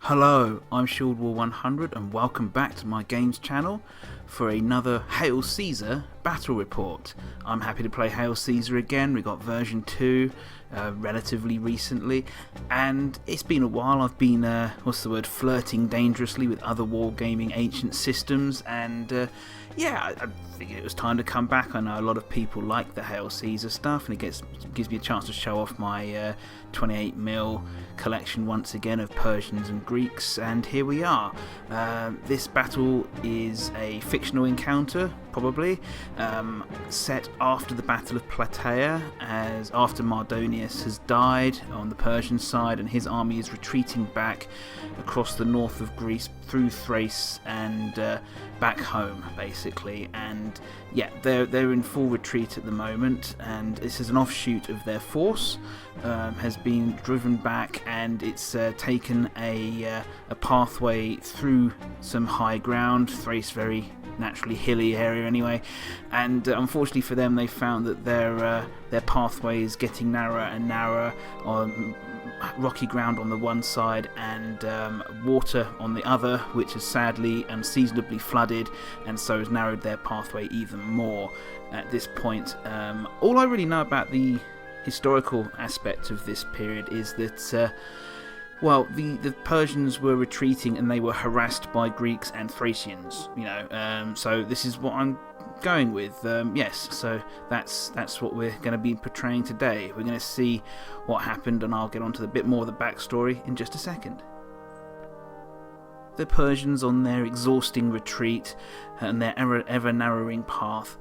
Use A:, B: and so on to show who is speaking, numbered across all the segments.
A: Hello, I'm ShieldWar100 and welcome back to my games channel for another Hail Caesar battle report. I'm happy to play Hail Caesar again. We got version 2 relatively recently, and it's been a while. I've been, flirting dangerously with other wargaming ancient systems, and yeah, I figured it was time to come back. I know a lot of people like the Hail Caesar stuff, and it gives me a chance to show off my 28mm collection once again of Persians and Greeks, and here we are. This battle is a fictional encounter, probably, set after the Battle of Plataea, as after Mardonius has died on the Persian side and his army is retreating back across the north of Greece through Thrace and back home, basically. And yeah, they're in full retreat at the moment, and this is an offshoot of their force. Has been driven back, and it's taken a pathway through some high ground. Thrace, very naturally hilly area anyway, and unfortunately for them, they found that their pathway is getting narrower and narrower, on rocky ground on the one side and water on the other, which is sadly unseasonably flooded, and so has narrowed their pathway even more at this point. All I really know about the historical aspect of this period is that the Persians were retreating and they were harassed by Greeks and Thracians, so this is what I'm going with. Yes, so that's what we're going to be portraying today. We're going to see what happened, and I'll get onto a bit more of the backstory in just a second. The Persians, on their exhausting retreat and their ever narrowing path,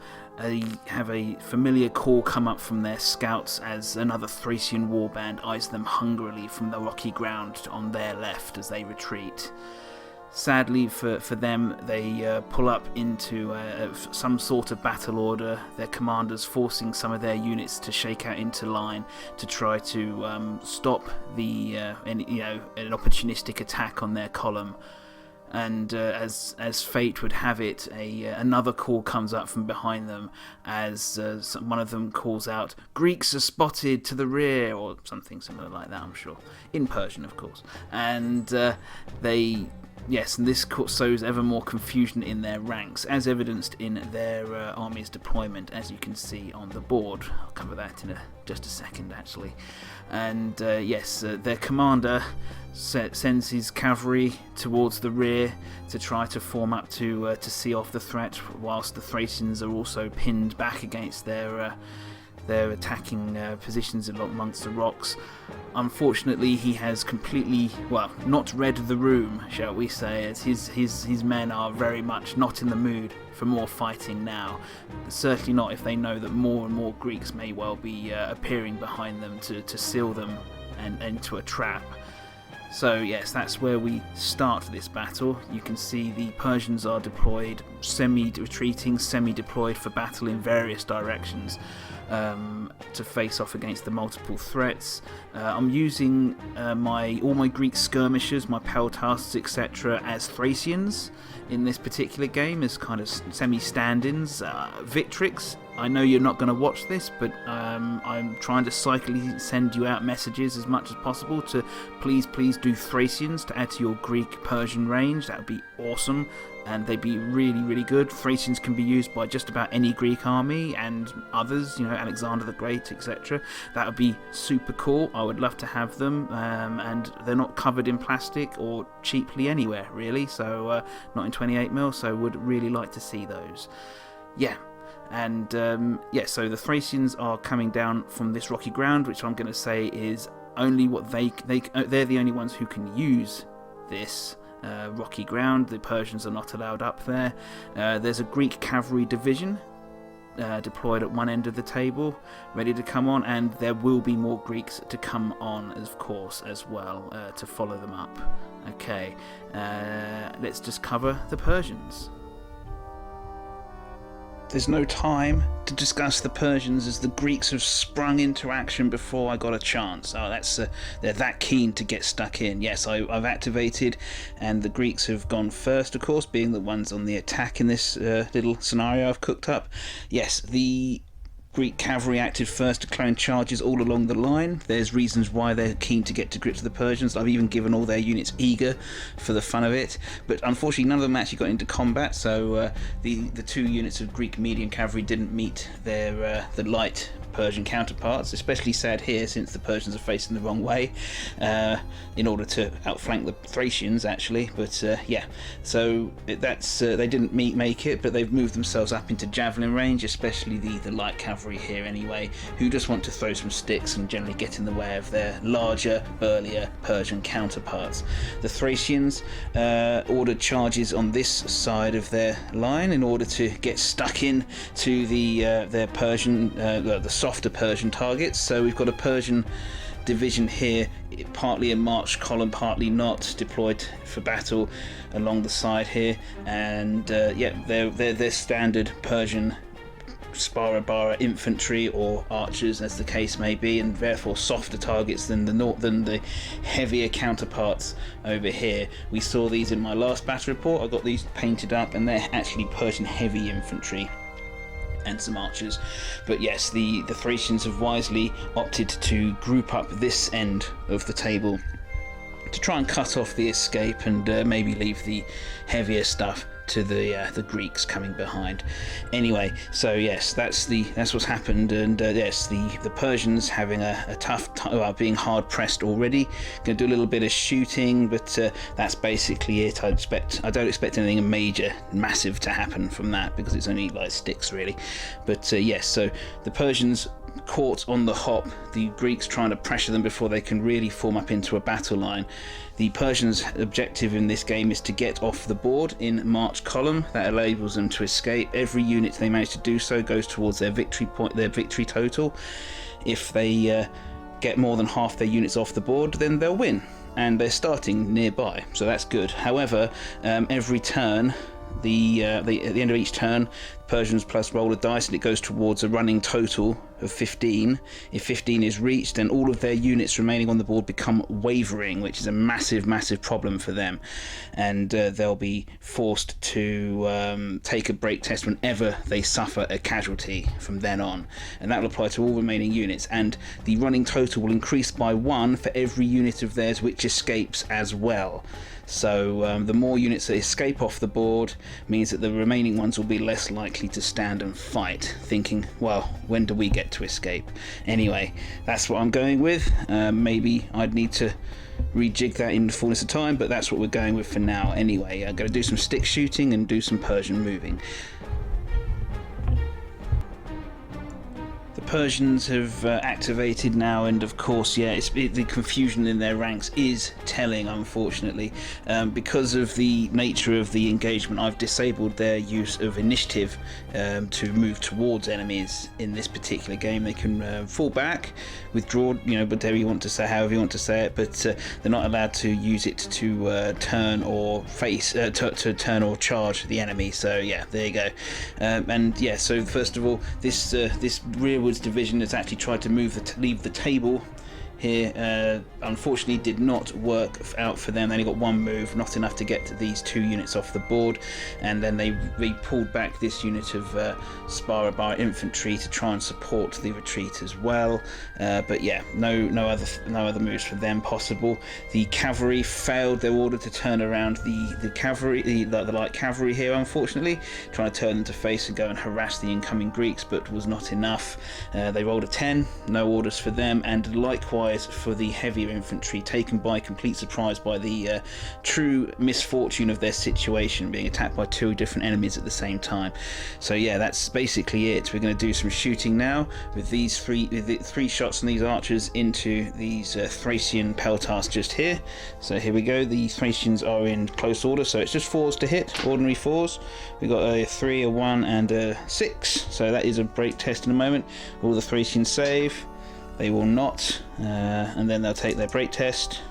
A: have a familiar call come up from their scouts as another Thracian warband eyes them hungrily from the rocky ground on their left as they retreat. Sadly for them, they pull up into some sort of battle order, their commanders forcing some of their units to shake out into line to try to stop an opportunistic attack on their column. And as fate would have it, another call comes up from behind them as one of them calls out, "Greeks are spotted to the rear," or something similar like that, I'm sure, in Persian, of course. And and this sows ever more confusion in their ranks, as evidenced in their army's deployment, as you can see on the board. I'll cover that in just a second, actually. And their commander sends his cavalry towards the rear to try to form up to see off the threat, whilst the Thracians are also pinned back against their attacking positions amongst the rocks. Unfortunately, he has completely, not read the room, shall we say, as his men are very much not in the mood for more fighting now. Certainly not if they know that more and more Greeks may well be appearing behind them to seal them and into a trap. So yes, that's where we start this battle. You can see the Persians are deployed, semi-retreating, semi-deployed for battle in various directions to face off against the multiple threats. I'm using all my Greek skirmishers, my peltasts, etc. as Thracians in this particular game, as kind of semi-stand-ins. Victrix, I know you're not going to watch this, but I'm trying to cyclically send you out messages as much as possible to please do Thracians to add to your Greek-Persian range. That would be awesome, and they'd be really, really good. Thracians can be used by just about any Greek army and others, Alexander the Great, etc. That would be super cool. I would love to have them, and they're not covered in plastic or cheaply anywhere, really, so not in 28mm, so would really like to see those. Yeah. And so the Thracians are coming down from this rocky ground, which I'm going to say is only what they're the only ones who can use this rocky ground. The Persians are not allowed up there. There's a Greek cavalry division deployed at one end of the table, ready to come on, and there will be more Greeks to come on, of course, as well, to follow them up. Okay, let's just cover the Persians. There's no time to discuss the Persians, as the Greeks have sprung into action before I got a chance. They're that keen to get stuck in. Yes, I've activated, and the Greeks have gone first, of course, being the ones on the attack in this little scenario I've cooked up. Yes, the Greek cavalry acted first, declaring charges all along the line. There's reasons why they're keen to get to grips with the Persians. I've even given all their units eager for the fun of it, but unfortunately none of them actually got into combat, so the 2 units of Greek medium cavalry didn't meet their the light Persian counterparts. Especially sad here, since the Persians are facing the wrong way in order to outflank the Thracians actually, but yeah, so that's they didn't make it, but they've moved themselves up into javelin range, especially the light cavalry here anyway, who just want to throw some sticks and generally get in the way of their larger, burlier Persian counterparts. The Thracians ordered charges on this side of their line in order to get stuck in to their Persian the softer Persian targets. So we've got a Persian division here, partly a march column, partly not, deployed for battle along the side here, and yeah, they're standard Persian Spara infantry or archers, as the case may be, and therefore softer targets than the heavier counterparts over here. We saw these in my last battle report. I got these painted up, and they're actually Persian heavy infantry and some archers. But yes, the Thracians have wisely opted to group up this end of the table to try and cut off the escape and maybe leave the heavier stuff to the Greeks coming behind. Anyway, so yes, that's what's happened, and yes, the Persians having a tough time, being hard pressed already. Going to do a little bit of shooting, but that's basically it. I don't expect anything major, massive to happen from that, because it's only like sticks really. But yes, so the Persians caught on the hop, the Greeks trying to pressure them before they can really form up into a battle line. The Persians' objective in this game is to get off the board in march column. That enables them to escape. Every unit they manage to do so goes towards their victory point, their victory total. If they get more than half their units off the board, then they'll win, and they're starting nearby, so that's good. However, every turn, at the end of each turn, Persians plus roll a dice, and it goes towards a running total of 15. If 15 is reached, then all of their units remaining on the board become wavering, which is a massive problem for them, and they'll be forced to take a break test whenever they suffer a casualty from then on, and that will apply to all remaining units, and the running total will increase by 1 for every unit of theirs which escapes as well. So the more units that escape off the board means that the remaining ones will be less likely to stand and fight, thinking, well, when do we get to escape? Anyway, that's what I'm going with. Maybe I'd need to rejig that in the fullness of time, but that's what we're going with for now. Anyway, I'm going to do some stick shooting and do some Persian moving. The Persians have activated now, and of course, yeah, the confusion in their ranks is telling, unfortunately. Because of the nature of the engagement, I've disabled their use of initiative to move towards enemies in this particular game. They can fall back, withdraw, whatever you want to say, however you want to say it, but they're not allowed to use it to turn or to turn or charge the enemy. So yeah, there you go. And yeah, so first of all, this rearwards division has actually tried to leave the table here. Unfortunately did not work out for them. They only got 1 move, not enough to get these 2 units off the board, and then they pulled back this unit of Spara infantry to try and support the retreat as well. But yeah, no other moves for them possible. The cavalry failed their order to turn around the cavalry, the light cavalry here, unfortunately, trying to turn them to face and go and harass the incoming Greeks, but was not enough. They rolled a 10, no orders for them, and likewise for the heavier infantry, taken by complete surprise by the true misfortune of their situation, being attacked by 2 different enemies at the same time. So yeah, that's basically it. We're going to do some shooting now with these 3 shots on these archers into these Thracian peltars just here. So here we go. The Thracians are in close order, so it's just 4s to hit, ordinary 4s. We've got a 3, a 1 and a 6, so that is a break test in a moment. Will the Thracians save? They will not, and then they'll take their break test.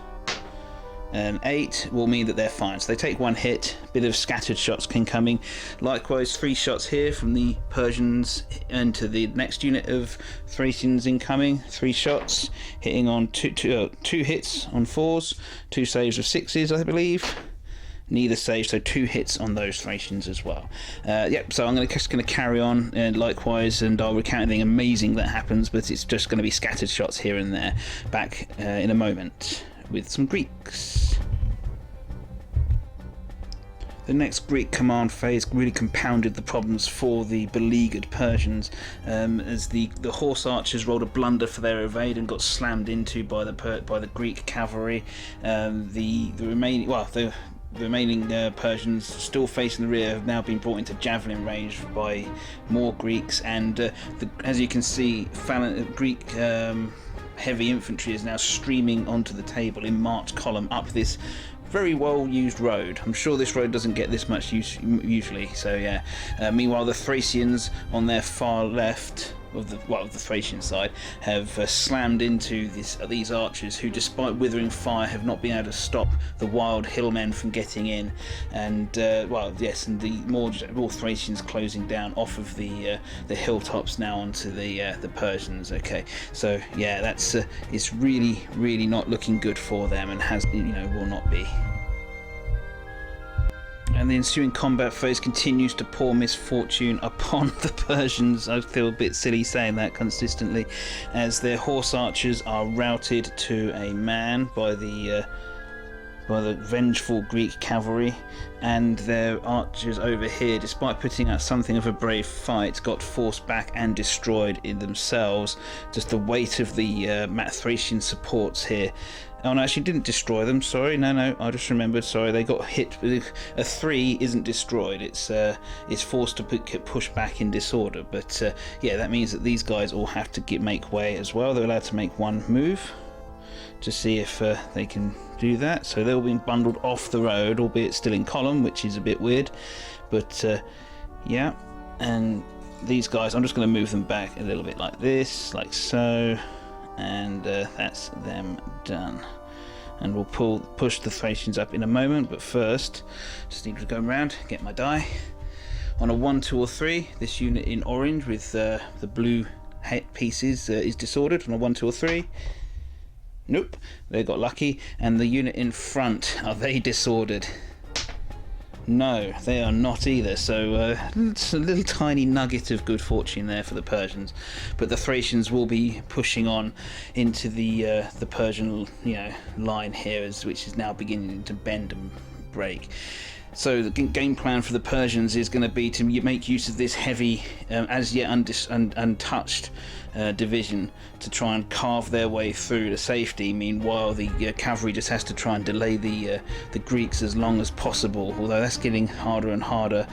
A: An 8 will mean that they're fine. So they take 1 hit, bit of scattered shots can coming. Likewise, 3 shots here from the Persians into the next unit of Thracians incoming. 3 shots, hitting on 2 hits on 4s, 2 saves of 6s, I believe. Neither save, so 2 hits on those Thracians as well. Yep, so I'm just going to carry on likewise, and I'll recount anything amazing that happens, but it's just going to be scattered shots here and there. Back in a moment with some Greeks. The next Greek command phase really compounded the problems for the beleaguered Persians, as the horse archers rolled a blunder for their evade and got slammed into by the Greek cavalry. The remaining Persians still facing the rear have now been brought into javelin range by more Greeks, and as you can see, Greek heavy infantry is now streaming onto the table in march column up this very well used road. I'm sure this road doesn't get this much use usually, so yeah. Meanwhile, the Thracians on their far left of the Thracian side have slammed into these archers, who, despite withering fire, have not been able to stop the wild hillmen from getting in. And and the more Thracians closing down off of the hilltops now onto the Persians. Okay, so yeah, that's it's really not looking good for them, and will not be. And the ensuing combat phase continues to pour misfortune upon the Persians. I feel a bit silly saying that consistently, as their horse archers are routed to a man by the vengeful Greek cavalry, and their archers over here, despite putting out something of a brave fight, got forced back and destroyed in themselves. Just the weight of the Thracian supports here. Oh no, actually didn't destroy them, sorry, no, I just remembered, sorry, they got hit. A 3 isn't destroyed, it's forced to push back in disorder, but yeah, that means that these guys all have to make way as well. They're allowed to make one move to see if they can do that, so they'll be bundled off the road, albeit still in column, which is a bit weird, but yeah. And these guys, I'm just going to move them back a little bit like this, like so, and that's them done. And we'll push the Thracians up in a moment, but first just need to go around, get my die. On a 1, 2 or 3, this unit in orange with the blue pieces is disordered. On a 1, 2 or 3, nope, they got lucky. And the unit in front, are they disordered? No, they are not either, so it's a little tiny nugget of good fortune there for the Persians. But the Thracians will be pushing on into the Persian line here, which is now beginning to bend and break. So the game plan for the Persians is going to be to make use of this heavy, as yet untouched division to try and carve their way through to safety. Meanwhile, the cavalry just has to try and delay the Greeks as long as possible, although that's getting harder and harder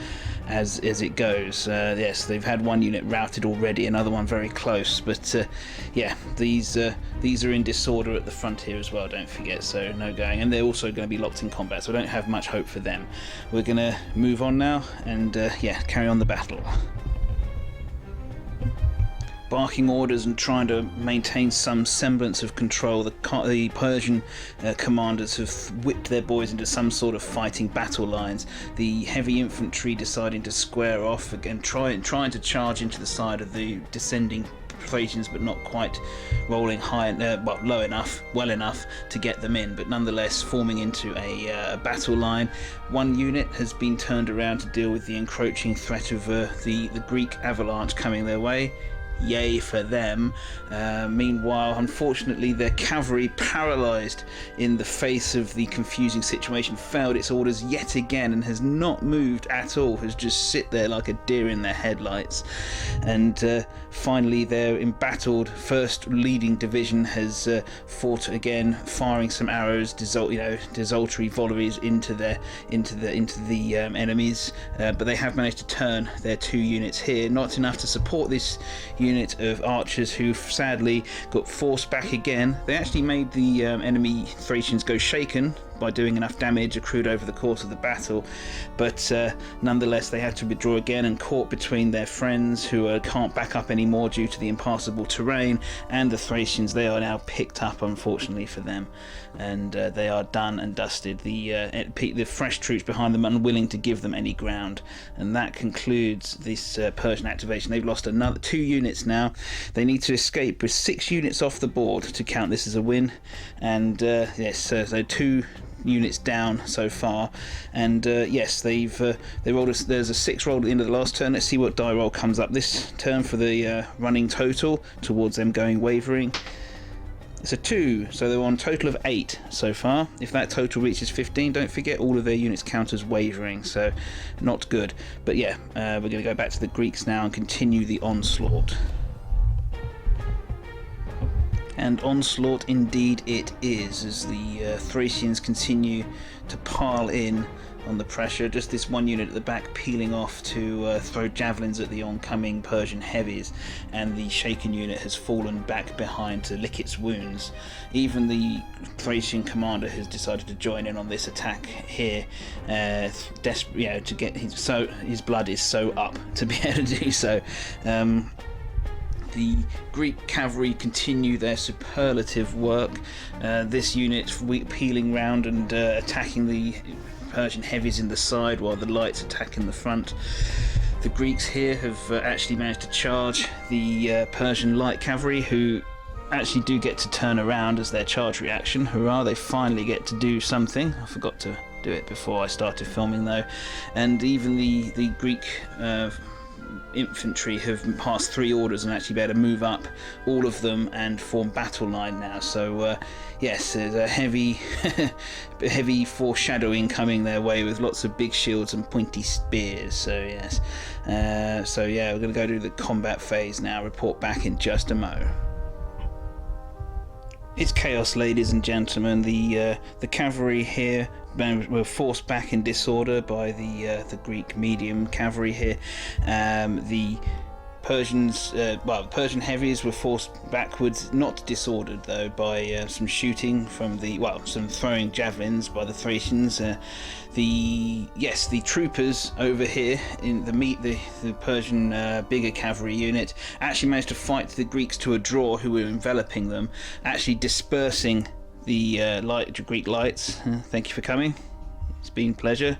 A: as it goes. Yes, they've had one unit routed already, another one very close, but yeah, these are in disorder at the front here as well, don't forget, so no going, and they're also going to be locked in combat, so I don't have much hope for them. We're going to move on now and yeah, carry on the battle. Barking orders and trying to maintain some semblance of control, the Persian commanders have whipped their boys into some sort of fighting battle lines. The heavy infantry deciding to square off again, trying to charge into the side of the descending Thracians, but not quite rolling low enough, well enough to get them in, but nonetheless forming into a battle line. One unit has been turned around to deal with the encroaching threat of the Greek avalanche coming their way. Yay for them. Meanwhile, unfortunately, their cavalry, paralysed in the face of the confusing situation, failed its orders yet again and has not moved at all, has just sit there like a deer in their headlights. And finally, their embattled first leading division has fought again, firing some arrows, desultory volleys into the enemies, but they have managed to turn their 2 units here, not enough to support this unit of archers, who sadly got forced back again. They actually made the enemy Thracians go shaken by doing enough damage accrued over the course of the battle, but nonetheless they had to withdraw again, and caught between their friends who can't back up anymore due to the impassable terrain, and the Thracians. They are now picked up, unfortunately for them, and they are done and dusted. The fresh troops behind them unwilling to give them any ground, and that concludes this Persian activation. They've lost another 2 units now. They need to escape with 6 units off the board to count this as a win, and yes, so 2 units down so far, and yes, they rolled there's a 6 roll at the end of the last turn. Let's see what die roll comes up this turn for the running total towards them going wavering. It's a 2, so they're on a total of 8 so far. If that total reaches 15, don't forget all of their units count as wavering, so not good. But yeah, we're going to go back to the Greeks now and continue the onslaught. And onslaught indeed it is, as the Thracians continue to pile in on the pressure. Just this one unit at the back peeling off to throw javelins at the oncoming Persian heavies, and the shaken unit has fallen back behind to lick its wounds. Even the Thracian commander has decided to join in on this attack here, to get his blood is so up to be able to do so. The Greek cavalry continue their superlative work. This unit peeling round and attacking the Persian heavies in the side while the lights attack in the front. The Greeks here have actually managed to charge the Persian light cavalry, who actually do get to turn around as their charge reaction. Hurrah, they finally get to do something. I forgot to do it before I started filming though. And even the Greek infantry have passed 3 orders and actually be able to move up, all of them, and form battle line now. So yes, there's a heavy heavy foreshadowing coming their way with lots of big shields and pointy spears. So yes, so yeah, we're going to go to the combat phase now. Report back in just a mo. It's chaos, ladies and gentlemen. The cavalry here were forced back in disorder by the Greek medium cavalry here. The Persians, the Persian heavies were forced backwards, not disordered though, by some shooting from some throwing javelins by the Thracians. The troopers over here in the Persian bigger cavalry unit actually managed to fight the Greeks to a draw, who were enveloping them, actually dispersing the Greek lights. Thank you for coming. It's been a pleasure.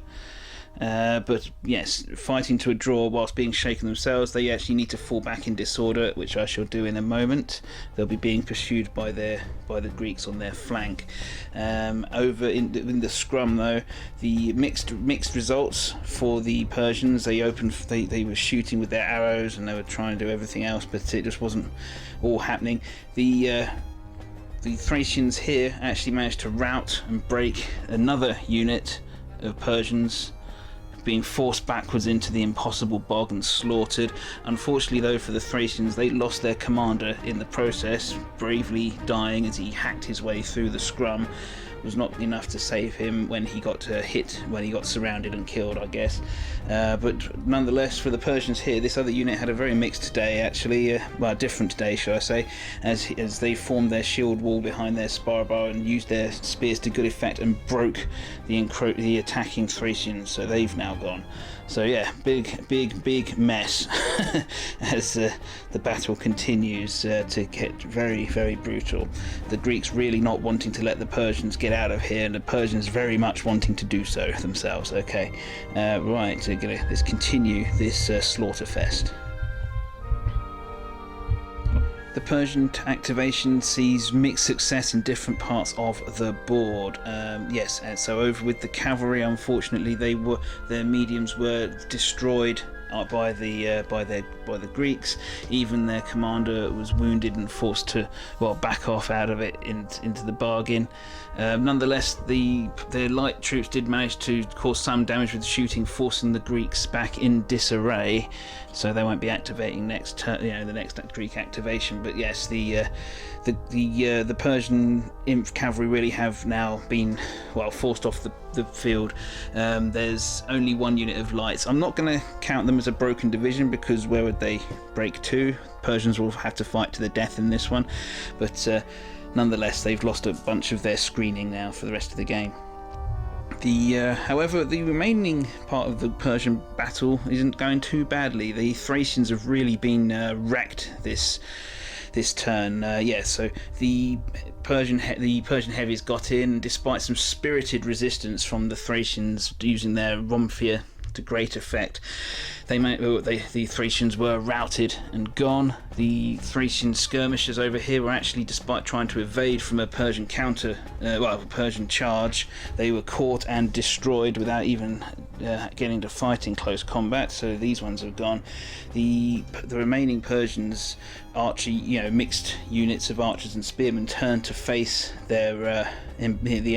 A: But yes, fighting to a draw whilst being shaken themselves. They actually need to fall back in disorder, which I shall do in a moment. They'll be being pursued by the Greeks on their flank. Over in the scrum though, the mixed results for the Persians. They were shooting with their arrows and they were trying to do everything else, but it just wasn't all happening. The Thracians here actually managed to rout and break another unit of Persians, being forced backwards into the impossible bog and slaughtered. Unfortunately though for the Thracians, they lost their commander in the process, bravely dying as he hacked his way through the scrum. It was not enough to save him when he got hit, when he got surrounded and killed, I guess. But nonetheless, for the Persians here, this other unit had a very mixed day actually, a different day shall I say, as they formed their shield wall behind their spar bar and used their spears to good effect and broke the attacking Thracians, so they've now gone. So yeah, big mess as the battle continues to get very, very brutal. The Greeks really not wanting to let the Persians get out of here, and the Persians very much wanting to do so themselves. Okay, right, so let's continue this slaughterfest. The Persian activation sees mixed success in different parts of the board. Yes, and so over with the cavalry, unfortunately, their mediums were destroyed by the Greeks. Even their commander was wounded and forced to back off out of it into the bargain. Nonetheless, the light troops did manage to cause some damage with the shooting, forcing the Greeks back in disarray. So they won't be activating next turn, the next Greek activation. But yes, the Persian imp cavalry really have now been forced off the field. There's only one unit of lights. I'm not going to count them as a broken division, because where would they break to? Persians will have to fight to the death in this one, but nonetheless they've lost a bunch of their screening now for the rest of the game. However, the remaining part of the Persian battle isn't going too badly. The Thracians have really been wrecked this turn. So the Persian heavies got in, despite some spirited resistance from the Thracians using their Romphia to great effect. The Thracians were routed and gone. The Thracian skirmishers over here were actually, despite trying to evade from a Persian Persian charge, they were caught and destroyed without even getting to fight in close combat. So these ones have gone. The remaining Persians, mixed units of archers and spearmen, turned to face the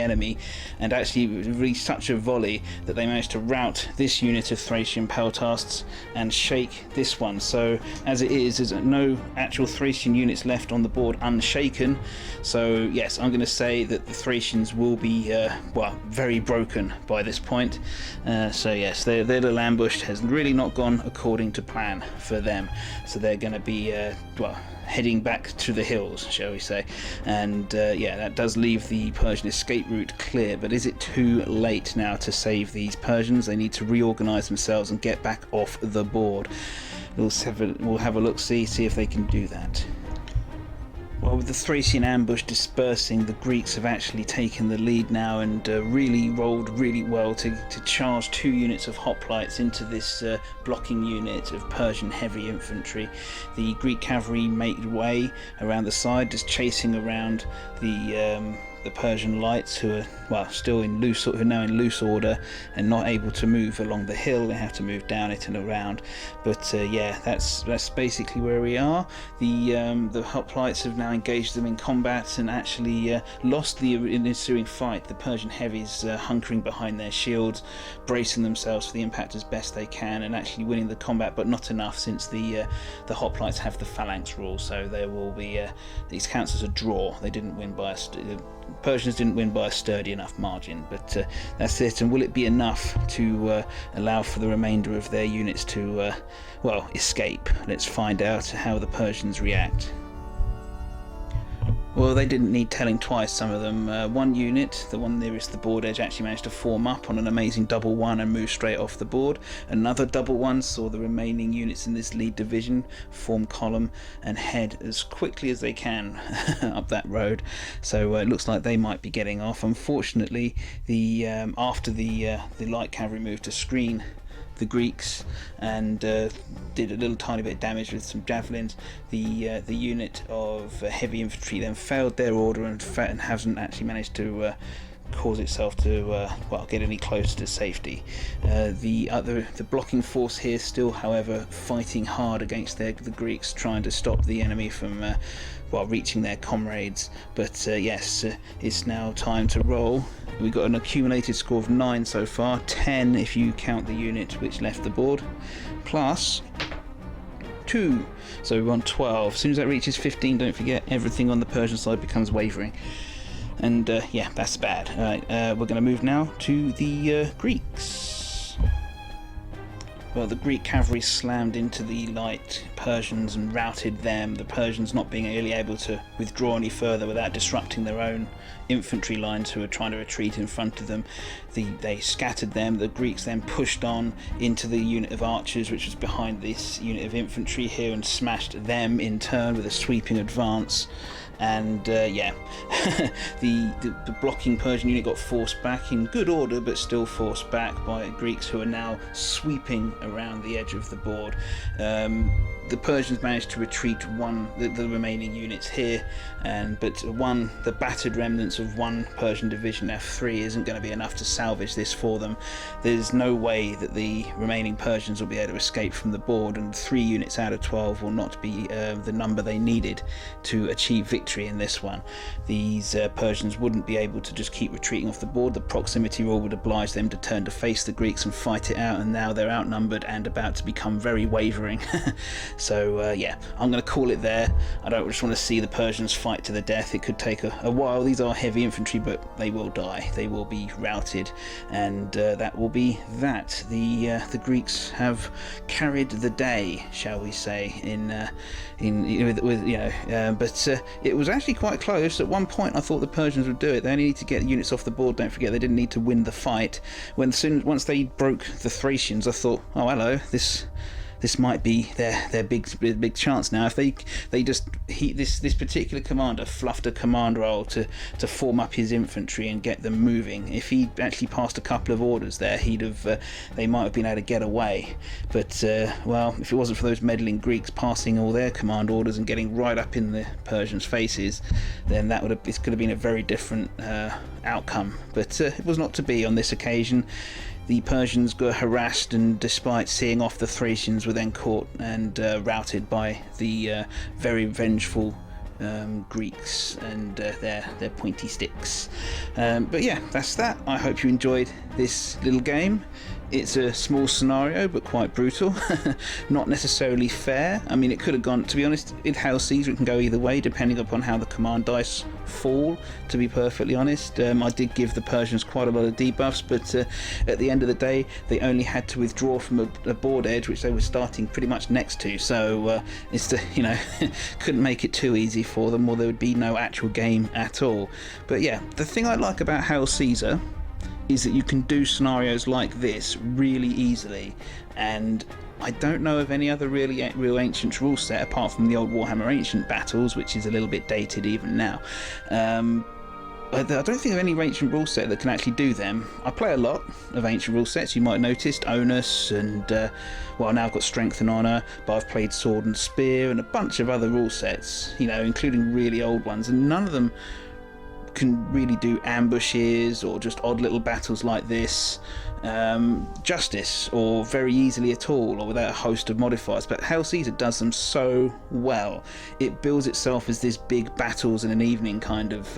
A: enemy, and actually released such a volley that they managed to rout this unit of Thracian peltasts and shake this one. So as it is, there's no actual Thracian units left on the board unshaken. So yes, I'm going to say that the Thracians will be very broken by this point. So yes, their little ambush has really not gone according to plan for them. So they're going to be heading back to the hills, shall we say. And that does leave the Persian escape route clear, but is it too late now to save these Persians? They need to reorganize themselves and get back off the board. We'll have a look, see if they can do that. Well, with the Thracian ambush dispersing, the Greeks have actually taken the lead now and really rolled really well to charge 2 units of hoplites into this blocking unit of Persian heavy infantry. The Greek cavalry made way around the side, just chasing around the Persian lights, who are now in loose order and not able to move along the hill. They have to move down it and around. But that's basically where we are. The hoplites have now engaged them in combat and actually lost the ensuing fight. The Persian heavies hunkering behind their shields, bracing themselves for the impact as best they can, and actually winning the combat, but not enough, since the hoplites have the phalanx rule. So there will be these counts as a draw. They didn't win by Persians didn't win by a sturdy enough margin, but that's it. And will it be enough to allow for the remainder of their units to escape? Let's find out how the Persians react. Well, they didn't need telling twice, some of them. One unit, the one nearest the board edge, actually managed to form up on an amazing double one and move straight off the board. Another double one saw the remaining units in this lead division form column and head as quickly as they can up that road. So it looks like they might be getting off. Unfortunately, after the light cavalry moved to screen the Greeks and did a little tiny bit of damage with some javelins, the unit of heavy infantry then failed their order and hasn't actually managed to cause itself to get any closer to safety. The blocking force here still, however, fighting hard against the Greeks, trying to stop the enemy from reaching their comrades. But yes, it's now time to roll. We've got an accumulated score of 9 so far, 10 if you count the unit which left the board, plus 2, so we're on 12. As soon as that reaches 15, don't forget, everything on the Persian side becomes wavering. And that's bad. Alright, we're going to move now to the Greeks. Well, the Greek cavalry slammed into the light Persians and routed them, the Persians not being really able to withdraw any further without disrupting their own infantry lines who were trying to retreat in front of them. They scattered them. The Greeks then pushed on into the unit of archers which was behind this unit of infantry here and smashed them in turn with a sweeping advance. And the blocking Persian unit got forced back in good order, but still forced back by Greeks who are now sweeping around the edge of the board. The Persians managed to retreat the remaining units here, but the battered remnants of one Persian division F3 isn't going to be enough to salvage this for them. There's no way that the remaining Persians will be able to escape from the board, and 3 units out of 12 will not be the number they needed to achieve victory in this one. These Persians wouldn't be able to just keep retreating off the board. The proximity rule would oblige them to turn to face the Greeks and fight it out, and now they're outnumbered and about to become very wavering. So I'm going to call it there. I don't just want to see the Persians fight to the death. It could take a while. These are heavy infantry, but they will die. They will be routed, and that will be that. The Greeks have carried the day, shall we say? But it was actually quite close. At one point, I thought the Persians would do it. They only need to get the units off the board. Don't forget, they didn't need to win the fight. Once they broke the Thracians, I thought, oh hello, this might be their big chance now. If they just this particular commander fluffed a command roll to form up his infantry and get them moving. If he actually passed a couple of orders there, they might have been able to get away. But well, if it wasn't for those meddling Greeks passing all their command orders and getting right up in the Persians' faces, then this could have been a very different outcome. But it was not to be on this occasion. The Persians got harassed, and despite seeing off the Thracians, were then caught and routed by the very vengeful Greeks and their pointy sticks. But yeah, that's that. I hope you enjoyed this little game. It's a small scenario, but quite brutal. Not necessarily fair. I mean, it could have gone, to be honest, in Hail Caesar it can go either way depending upon how the command dice fall, to be perfectly honest. I did give the Persians quite a lot of debuffs, but at the end of the day they only had to withdraw from a board edge which they were starting pretty much next to, so couldn't make it too easy for them, or there would be no actual game at all. But yeah, the thing I like about Hail Caesar is that you can do scenarios like this really easily, and I don't know of any other real ancient rule set apart from the old Warhammer Ancient Battles, which is a little bit dated even now. I don't think of any ancient rule set that can actually do them. I play a lot of ancient rule sets, you might have noticed, Onus and well, now I've got Strength and Honour, but I've played Sword and Spear and a bunch of other rule sets, including really old ones, and none of them can really do ambushes or just odd little battles like this justice, or very easily at all, or without a host of modifiers. But Hail Caesar does them so well. It builds itself as this big battles in an evening kind of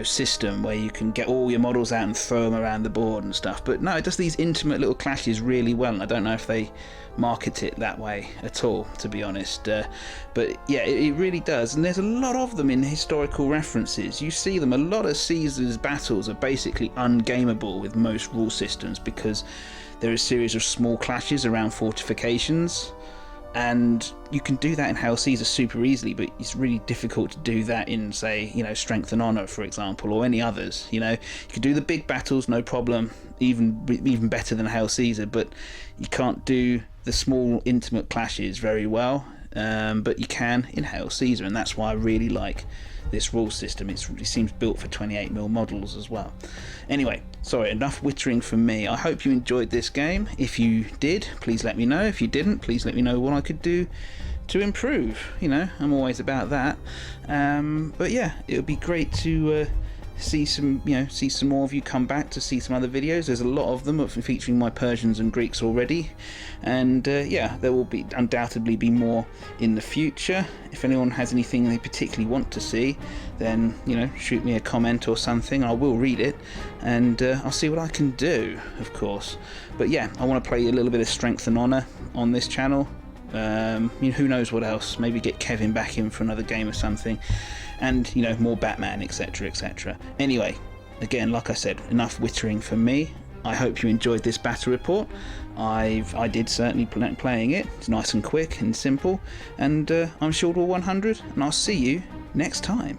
A: system where you can get all your models out and throw them around the board and stuff. But no, it does these intimate little clashes really well, and I don't know if they market it that way at all, to be honest. But yeah, it really does, and there's a lot of them in historical references. You see them. A lot of Caesar's battles are basically ungameable with most rule systems because there are a series of small clashes around fortifications, and you can do that in Hail Caesar super easily, but it's really difficult to do that in, say, Strength and Honour, for example, or any others. You can do the big battles, no problem, even better than Hail Caesar, but you can't do the small intimate clashes very well, but you can in Hail Caesar, and that's why I really like this rule system. It seems built for 28mm models as well. Anyway, sorry, enough wittering from me. I hope you enjoyed this game. If you did, please let me know. If you didn't, please let me know what I could do to improve. I'm always about that. But yeah, it would be great to see some more of you come back to see some other videos. There's a lot of them featuring my Persians and Greeks already, and yeah, there will undoubtedly be more in the future. If anyone has anything they particularly want to see, then shoot me a comment or something. I will read it, and I'll see what I can do, of course. But yeah, I want to play a little bit of Strength and Honour on this channel. Who knows what else, maybe get Kevin back in for another game or something, and more Batman, etc, etc. Anyway, again, like I said, enough wittering from me. I hope you enjoyed this battle report. I did certainly playing it. It's nice and quick and simple, and I'm Shieldwall 100, and I'll see you next time.